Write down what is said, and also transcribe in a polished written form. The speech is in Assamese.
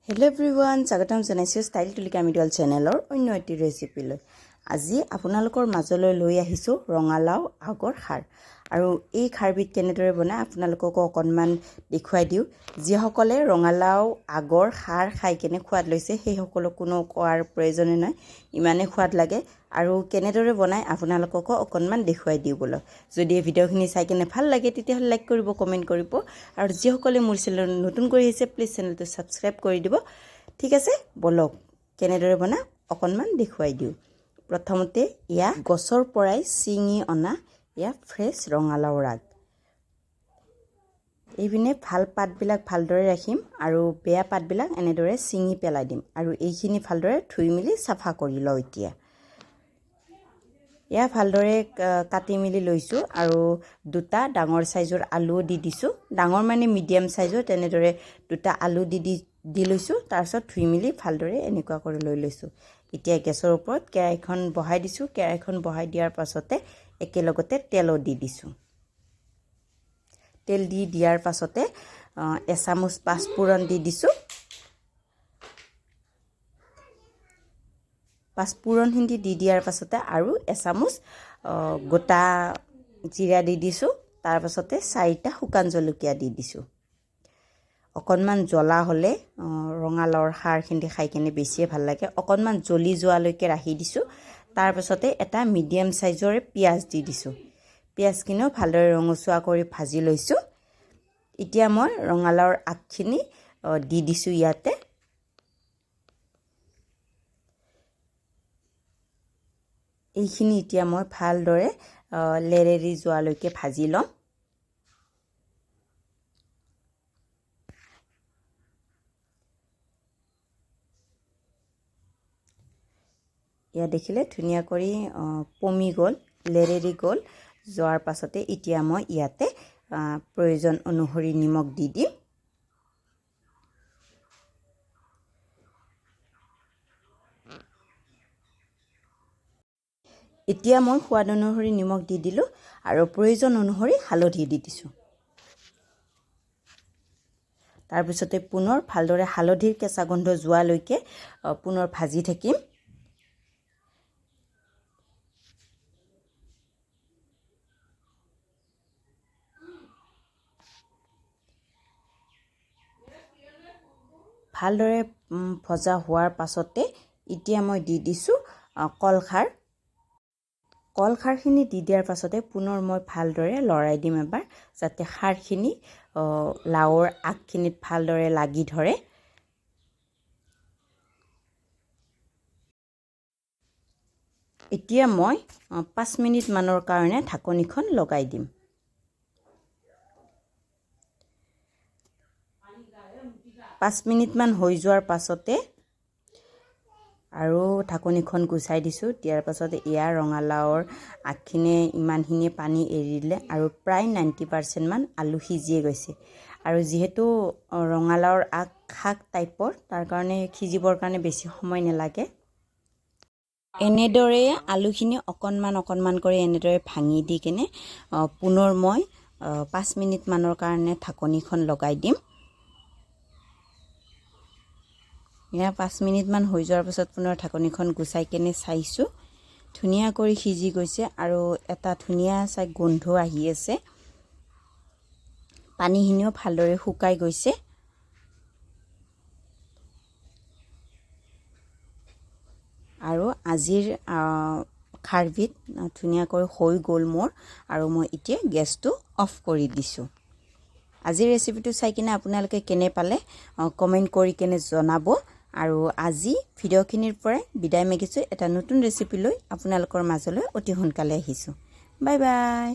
Hello everyone, স্বাগতম জনাইছো ষ্টাইল তুলিকা মিডল চেনেলৰ অন্য এটি ৰেচিপিলৈ। আজি আপোনালোকৰ মাজলৈ লৈ আহিছো ৰঙালাও আগৰ খাৰ। আৰু এই খাৰবিধ কেনেদৰে বনায় আপোনালোকক অকণমান দেখুৱাই দিওঁ। যিসকলে ৰঙালাও আগৰ খাৰ খাই কেনে সোৱাদ লৈছে সেই সকলক কোনো কোৱাৰ প্ৰয়োজন নাই, ইমানে সোৱাদ লাগে। আৰু কেনেদৰে বনায় আপোনালোকক অকণমান দেখুৱাই দিওঁ বলক। যদি এই ভিডিঅ'খিনি চাই কেনে ভাল লাগে তেতিয়াহ'লে লাইক কৰিব, কমেণ্ট কৰিব। আৰু যিসকলে মোৰ চেনেল নতুন কৰি আহিছে প্লিজ চেনেলটো ছাবস্ক্ৰাইব কৰি দিব। ঠিক আছে, বলক কেনেদৰে বনায় অকণমান দেখুৱাই দিওঁ। প্ৰথমতে ইয়া গছৰ পৰাই ছিঙি অনা ইয়া ফ্ৰেছ ৰঙালাওৰ আগ। এইপিনে ভাল পাতবিলাক ভালদৰে ৰাখিম আৰু বেয়া পাতবিলাক এনেদৰে ছিঙি পেলাই দিম। আৰু এইখিনি ভালদৰে ধুই মেলি চাফা কৰি লওঁ। এতিয়া এয়া ভালদৰে কাটি মেলি লৈছোঁ আৰু দুটা ডাঙৰ চাইজৰ আলু দি দিছোঁ। ডাঙৰ মানে মিডিয়াম চাইজৰ তেনেদৰে দুটা আলু দি লৈছোঁ। তাৰপিছত ধুই মেলি ভালদৰে এনেকুৱা কৰি লৈ লৈছোঁ। এতিয়া গেছৰ ওপৰত কেৰাহীখন বহাই দিছোঁ। কেৰাহীখন বহাই দিয়াৰ পাছতে একেলগতে তেলো দি দিছোঁ। তেল দিয়াৰ পাছতে এচামুচ পাঁচফোৰণ দি দিছোঁ। পাঁচফোৰণখিনি দি দিয়াৰ পাছতে আৰু এচামুচ গোটা জিৰা দি দিছোঁ। তাৰপাছতে 4টা শুকান জলকীয়া দি দিছোঁ। অকণমান জ্বলা হ'লে ৰঙালাওৰ খাৰখিনি খাই কেনে বেছিয়ে ভাল লাগে। অকণমান জ্বলি যোৱালৈকে ৰাখি দিছোঁ। তাৰপাছতে এটা মিডিয়াম চাইজৰে পিঁয়াজ দি দিছোঁ। পিঁয়াজখিনিও ভালদৰে ৰঙচুৱা কৰি ভাজি লৈছোঁ। এতিয়া মই ৰঙালাওৰ আগখিনি দি দিছোঁ ইয়াতে। এইখিনি এতিয়া মই ভালদৰে লেৰেলি যোৱালৈকে ভাজি ল'ম। ইয়াত দেখিলে ধুনীয়া কৰি পমি গ'ল, লেৰেলি গ'ল। যোৱাৰ পাছতে এতিয়া মই ইয়াতে প্ৰয়োজন অনুসৰি নিমখ দি দিম। এতিয়া মই সোৱাদ অনুসৰি নিমখ দি দিলোঁ আৰু প্ৰয়োজন অনুসৰি হালধি দি দিছোঁ। তাৰপিছতে পুনৰ ভালদৰে হালধিৰ কেঁচা গোন্ধ যোৱালৈকে পুনৰ ভাজি থাকিম। ভালদৰে ভজা হোৱাৰ পাছতে এতিয়া মই দি দিছোঁ কলখাৰ। কলখাৰখিনি দি দিয়াৰ পাছতে পুনৰ মই ভালদৰে লৰাই দিম এবাৰ, যাতে খাৰখিনি লাওৰ আগখিনিত ভালদৰে লাগি ধৰে। এতিয়া মই 5 মিনিটমানৰ কাৰণে ঢাকনিখন লগাই দিম। পাঁচ মিনিটমান হৈ যোৱাৰ পাছতে আৰু ঢাকনিখন গুচাই দিছোঁ। দিয়াৰ পাছতে ইয়াৰ ৰঙালাওৰ আগখিনিয়ে ইমানখিনি পানী এৰি দিলে আৰু প্ৰায় 90% মান আলু সিজিয়ে গৈছে। আৰু যিহেতু ৰঙালাওৰ আগ শাক টাইপৰ, তাৰ কাৰণে সিজিবৰ কাৰণে বেছি সময় নালাগে। এনেদৰে আলুখিনি অকণমান কৰি এনেদৰে ভাঙি দি কেনে পুনৰ মই 5 মিনিটমানৰ কাৰণে ঢাকনিখন লগাই দিম। এয়া 5 মিনিটমান হৈ যোৱাৰ পাছত পুনৰ ঢাকনিখন গুচাই কেনে চাইছোঁ, ধুনীয়া কৰি সিজি গৈছে আৰু এটা ধুনীয়া চাই গোন্ধ আহি আছে। পানীখিনিও ভালদৰে শুকাই গৈছে। আৰু আজিৰ খাৰবিধ ধুনীয়াকৈ হৈ গ'ল মোৰ, আৰু মই এতিয়া গেছটো অফ কৰি দিছোঁ। আজিৰ ৰেচিপিটো চাই কিনে আপোনালোকে কেনে পালে কমেণ্ট কৰি কেনে জনাব। আৰু আজি ভিডিঅ'খিনিৰ পৰাই বিদায় মাগিছোঁ। এটা নতুন ৰেচিপি লৈ আপোনালোকৰ মাজলৈ অতি সোনকালে আহিছোঁ। Bye bye.